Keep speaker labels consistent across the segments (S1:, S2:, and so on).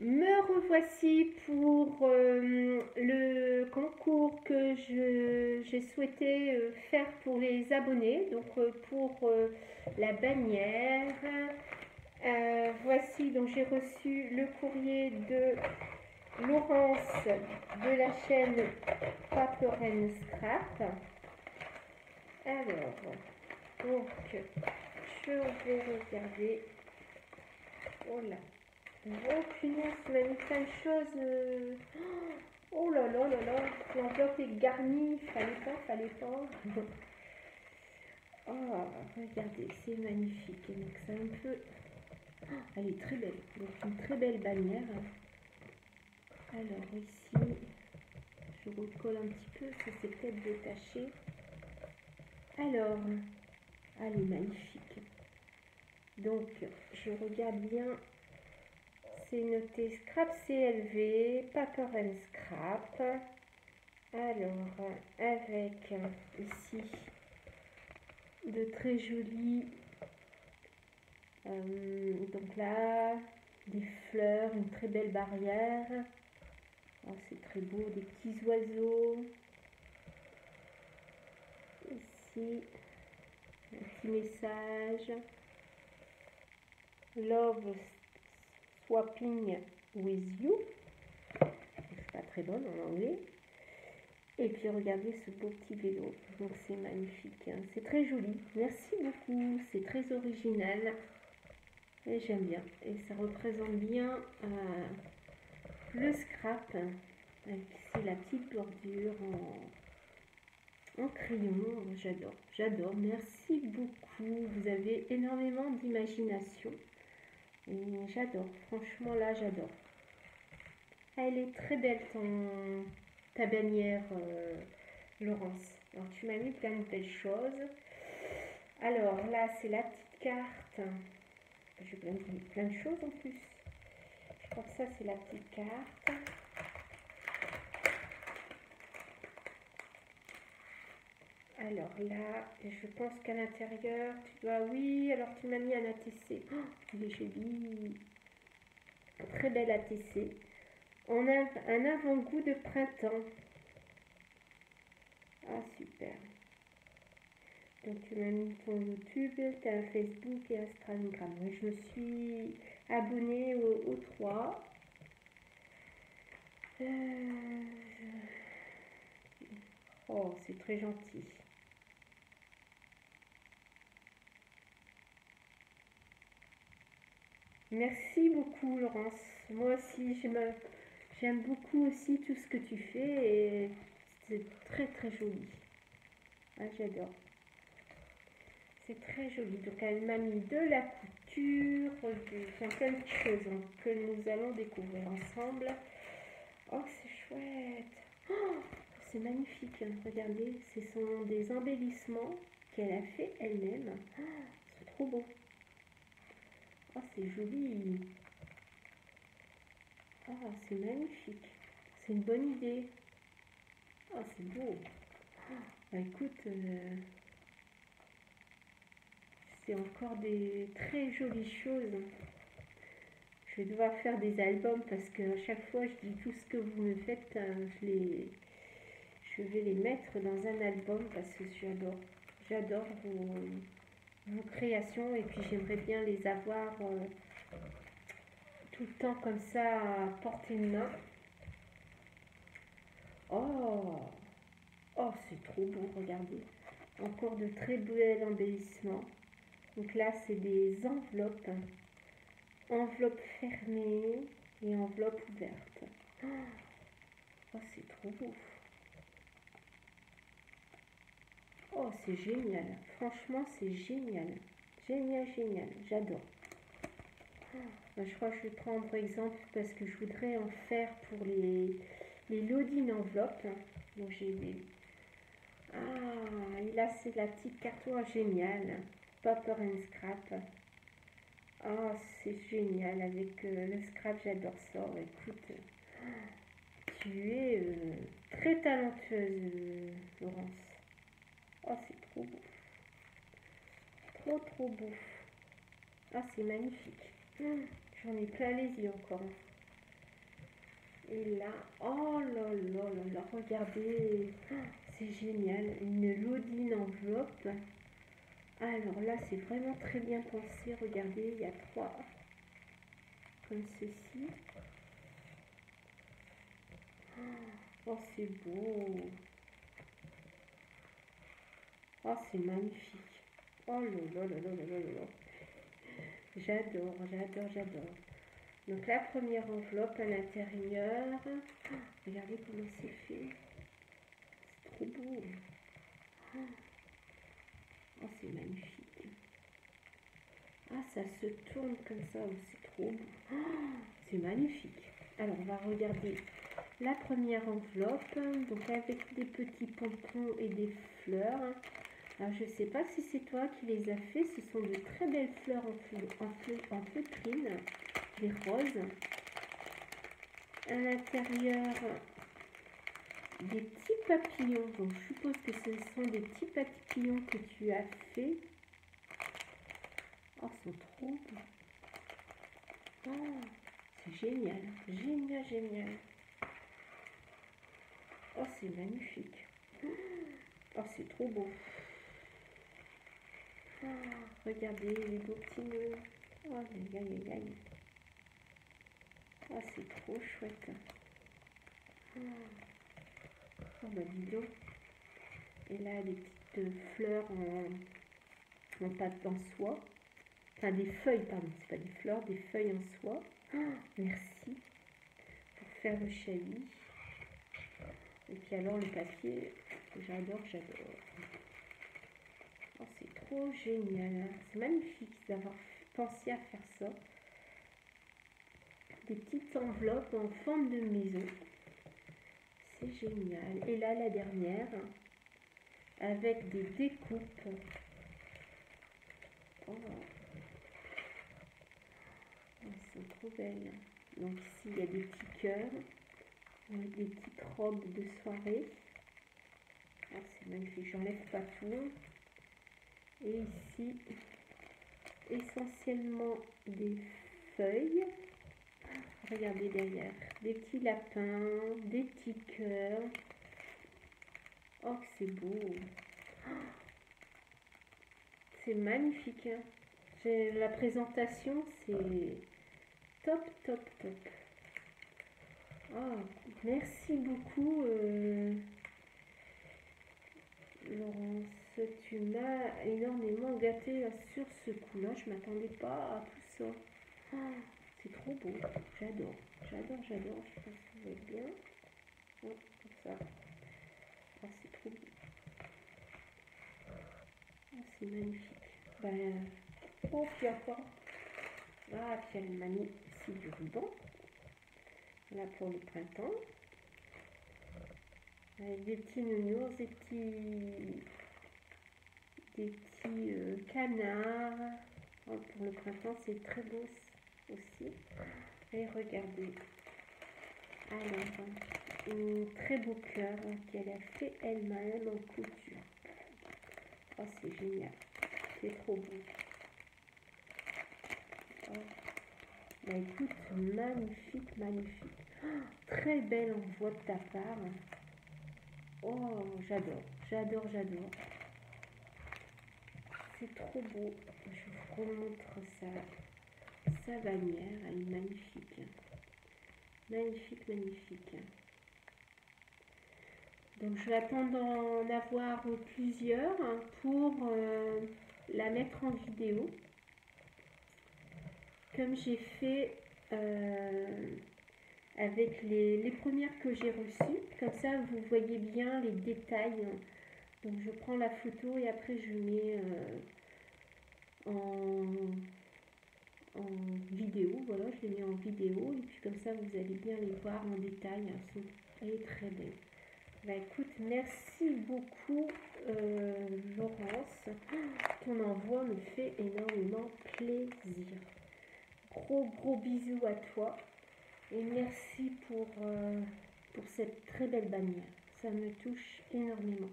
S1: Me revoici pour le concours que j'ai souhaité faire pour les abonnés, donc pour la bannière. Voici, donc j'ai reçu le courrier de Laurence de la chaîne Paper and Scrap. Alors, donc je vais regarder. Oh là. Oh punaise, tu m'as mis plein de choses. Oh là là là là, l'enveloppe est garnie, fallait pas. Oh, regardez, c'est magnifique. Et donc c'est un peu... elle est très belle, donc une très belle bannière. Alors ici, je recolle un petit peu, ça s'est peut-être détaché. Alors, elle est magnifique. Donc, je regarde bien. C'est noté Scrap CLV, Paper and Scrap. Alors, avec ici de très jolis, donc là, des fleurs, une très belle barrière. Oh, c'est très beau, des petits oiseaux. Ici, un petit message. Love swapping with you. C'est pas très bonne en anglais. Et puis regardez ce beau petit vélo, donc c'est magnifique, hein. C'est très joli, merci beaucoup, c'est très original et j'aime bien. Et ça représente bien le scrap, avec ici la petite bordure en crayon, j'adore, merci beaucoup, vous avez énormément d'imagination et j'adore, franchement là j'adore. Elle est très belle ta bannière, Laurence. Alors tu m'as mis plein de belles choses. Alors là c'est la petite carte. J'ai plein de choses en plus. Je crois que ça c'est la petite carte. Alors là, je pense qu'à l'intérieur, tu dois... Oui, alors tu m'as mis un ATC. Oh, il est joli. Un très bel ATC. On a un avant-goût de printemps. Ah, super. Donc tu m'as mis ton YouTube, tu as un Facebook et Instagram. Moi, je me suis abonnée aux trois. Oh, c'est très gentil. Merci beaucoup, Laurence. Moi aussi, j'aime beaucoup aussi tout ce que tu fais et c'est très très joli. Ah, j'adore. C'est très joli. Donc, elle m'a mis de la couture, plein de choses, hein, que nous allons découvrir ensemble. Oh, c'est chouette. Oh, c'est magnifique. Hein. Regardez, ce sont des embellissements qu'elle a fait elle-même. Oh, c'est trop beau. Oh, c'est joli. Oh, c'est magnifique. C'est une bonne idée. Oh, c'est beau. Oh, bah, écoute, c'est encore des très jolies choses. Je vais devoir faire des albums parce que à chaque fois je dis tout ce que vous me faites, je vais les mettre dans un album parce que j'adore vos créations et puis j'aimerais bien les avoir tout le temps comme ça à portée de main. Oh, oh c'est trop beau, regardez. Encore de très bel embellissements. Donc là c'est des enveloppes. Enveloppe fermée et enveloppe ouverte. Oh, c'est trop beau. Oh, c'est génial. Franchement, c'est génial. Génial, génial. J'adore. Je crois que je vais prendre exemple parce que je voudrais en faire pour les loading enveloppes. Donc, j'ai des... Ah, et là, c'est la petite carton géniale. Paper and Scrap. Ah, c'est génial. Avec le scrap, j'adore ça. Écoute, tu es très talentueuse, Laurence. Oh, c'est trop beau. Trop beau. Ah, c'est magnifique. J'en ai plein les yeux encore. Et là, oh là là là là, regardez, c'est génial, une Lodine enveloppe. Alors là, c'est vraiment très bien pensé. Regardez, il y a 3 comme ceci. Oh, c'est beau. Oh, c'est magnifique. Oh là là là là là là là. J'adore, j'adore, j'adore. Donc la première enveloppe à l'intérieur. Regardez comment c'est fait. C'est trop beau. Oh, c'est magnifique. Ah, ça se tourne comme ça. Oh, c'est trop beau. Oh, c'est magnifique. Alors, on va regarder la première enveloppe. Donc avec des petits pompons et des fleurs. Alors, je ne sais pas si c'est toi qui les as fait. Ce sont de très belles fleurs en feutrine. Des roses. À l'intérieur, des petits papillons. Donc, je suppose que ce sont des petits papillons que tu as fait. Oh, ils sont trop beaux. Oh, c'est génial. Génial, génial. Oh, c'est magnifique. Oh, c'est trop beau. Oh, regardez les beaux petits nœuds. Oh, aïe, aïe, aïe. Oh, c'est trop chouette. Oh, bah dis donc. Et là, des petites fleurs en pâte en soie. Enfin, des feuilles, pardon. C'est pas des fleurs, des feuilles en soie. Oh, merci. Pour faire le chablis. Et puis alors, le papier, j'adore, j'adore. Oh, c'est trop génial. C'est magnifique d'avoir pensé à faire ça. Des petites enveloppes en forme de maison. C'est génial. Et là, la dernière, avec des découpes. Oh, elles sont trop belles. Donc ici, il y a des petits cœurs, avec des petites robes de soirée. Oh, c'est magnifique. J'enlève pas tout. Et ici, essentiellement des feuilles. Regardez derrière, des petits lapins, des petits cœurs. Oh, que c'est beau. C'est magnifique. Hein. La présentation, c'est top, top, top. Oh, merci beaucoup, Laurence. Tu m'as énormément gâté sur ce coup-là. Je ne m'attendais pas à tout ça. Oh, c'est trop beau. J'adore. J'adore, j'adore. Je pense que vous voyez bien. Oh, comme ça. Oh, c'est trop beau. Oh, c'est magnifique. Ben, oh, puis encore. Ah, puis elle m'a mis ici du ruban. Là pour le printemps. Avec des petits nounours, des petits canards. Oh, pour le printemps, c'est très beau aussi. Et regardez. Alors, un très beau cœur qu'elle a fait elle-même en couture. Oh, c'est génial. C'est trop beau. Oh. Bah, écoute, magnifique, magnifique. Oh, très belle envoi de ta part. Oh, j'adore, j'adore, j'adore. C'est trop beau. Je vous remontre sa bannière. Elle est magnifique. Magnifique, magnifique. Donc je vais attendre d'en avoir plusieurs pour la mettre en vidéo. Comme j'ai fait avec les premières que j'ai reçues. Comme ça, vous voyez bien les détails. Donc je prends la photo et après je mets en vidéo. Voilà, je les mets en vidéo. Et puis comme ça, vous allez bien les voir en détail. Elle est très belle. Bah écoute, merci beaucoup Laurence. Ton envoi me fait énormément plaisir. Gros bisous à toi. Et merci pour cette très belle bannière. Ça me touche énormément.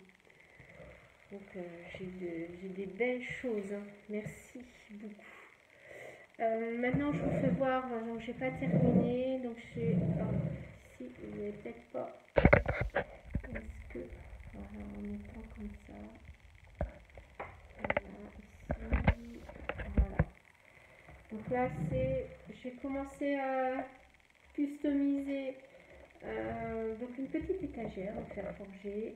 S1: Donc j'ai des belles choses. Hein. Merci beaucoup. Maintenant je vous fais voir. Donc j'ai pas terminé. Donc j'ai ici commencé à customiser donc une petite étagère en fer forgé.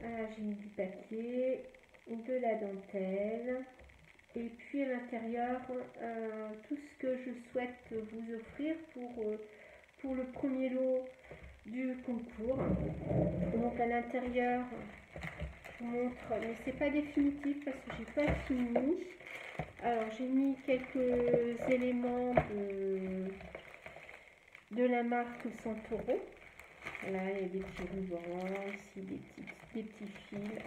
S1: J'ai mis du papier, de la dentelle, et puis à l'intérieur tout ce que je souhaite vous offrir pour le premier lot du concours. Donc à l'intérieur, je vous montre, mais c'est pas définitif parce que j'ai pas fini. Alors j'ai mis quelques éléments de la marque Santoro. Là il y a des petits rubans, ici des petits fils.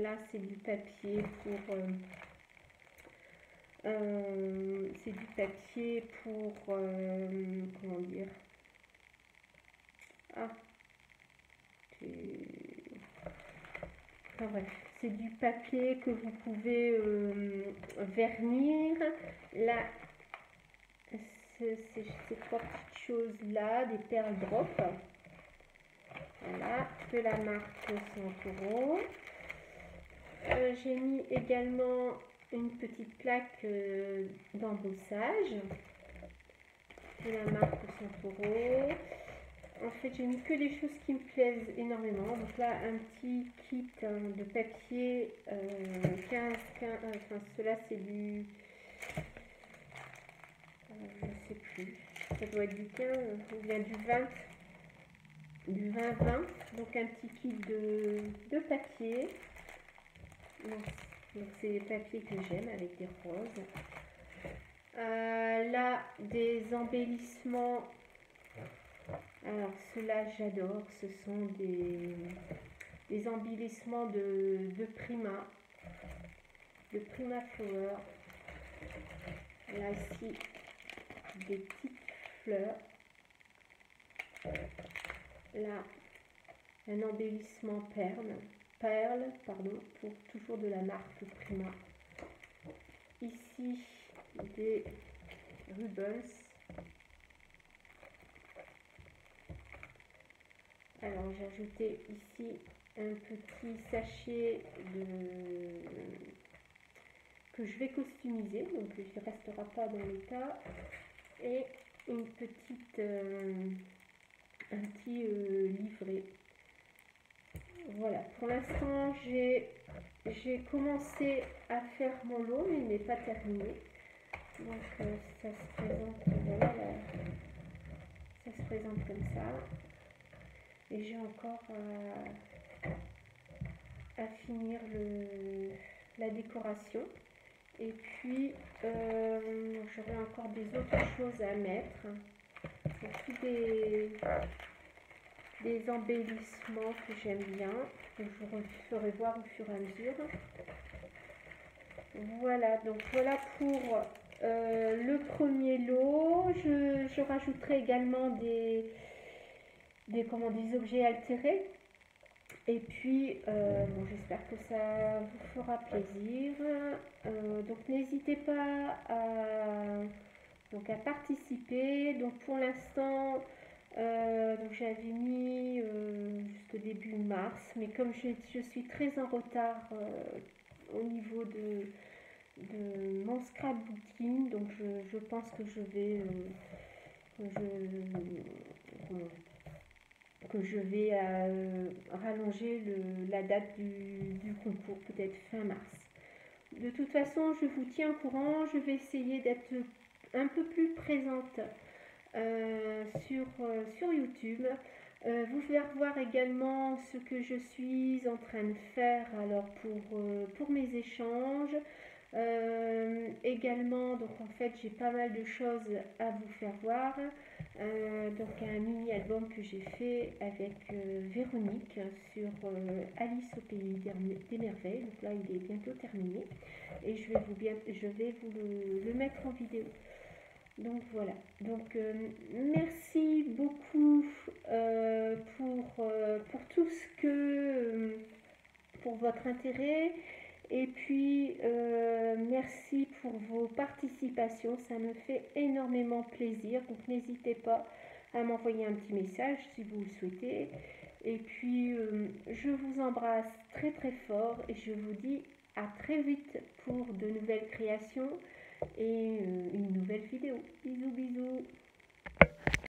S1: Là c'est du papier comment dire, enfin bref, c'est du papier que vous pouvez vernir. Là, ces trois petites choses là, des perles drop. Voilà, de la marque Santoro. J'ai mis également une petite plaque d'embossage de la marque Santoro. En fait, j'ai mis que des choses qui me plaisent énormément. Donc là, un petit kit de papier 15, enfin cela c'est du... je sais plus. Ça doit être du 15 ou bien du 20. Du 20-20. Donc un petit kit de papier. Donc c'est des papiers que j'aime avec des roses. Là, des embellissements. Alors ceux-là j'adore, ce sont des embellissements de Prima Flower. Là ici des petites fleurs. Là un embellissement perle, pardon, pour toujours de la marque Prima. Ici des ribbons. Alors j'ai ajouté ici un petit sachet que je vais customiser, donc il ne restera pas dans l'état, et une petite un petit livret. Voilà, pour l'instant j'ai commencé à faire mon lot, mais il n'est pas terminé. Donc ça se présente, voilà, ça se présente comme ça. Et j'ai encore à finir la décoration. Et puis j'aurai encore des autres choses à mettre. C'est tous des embellissements que j'aime bien, que je vous ferai voir au fur et à mesure. Voilà, donc voilà pour le premier lot. Je rajouterai également des objets altérés. Et puis, bon, j'espère que ça vous fera plaisir. Donc n'hésitez pas à participer. Donc pour l'instant, j'avais mis jusqu'au début mars, mais comme je suis très en retard au niveau de mon scrapbooking, donc je pense que je vais rallonger la date du concours, peut-être fin mars. De toute façon, je vous tiens au courant, je vais essayer d'être un peu plus présente sur YouTube. Vous faire voir également ce que je suis en train de faire alors pour mes échanges. Également, donc en fait j'ai pas mal de choses à vous faire voir. Donc un mini album que j'ai fait avec Véronique sur Alice au pays des merveilles. Donc là il est bientôt terminé et je vais vous le mettre en vidéo. Donc voilà, donc merci beaucoup pour tout ce que pour votre intérêt, et puis merci pour vos participations, ça me fait énormément plaisir. Donc n'hésitez pas à m'envoyer un petit message si vous le souhaitez, et puis je vous embrasse très très fort et je vous dis à très vite pour de nouvelles créations. et une nouvelle vidéo. Bisous bisous.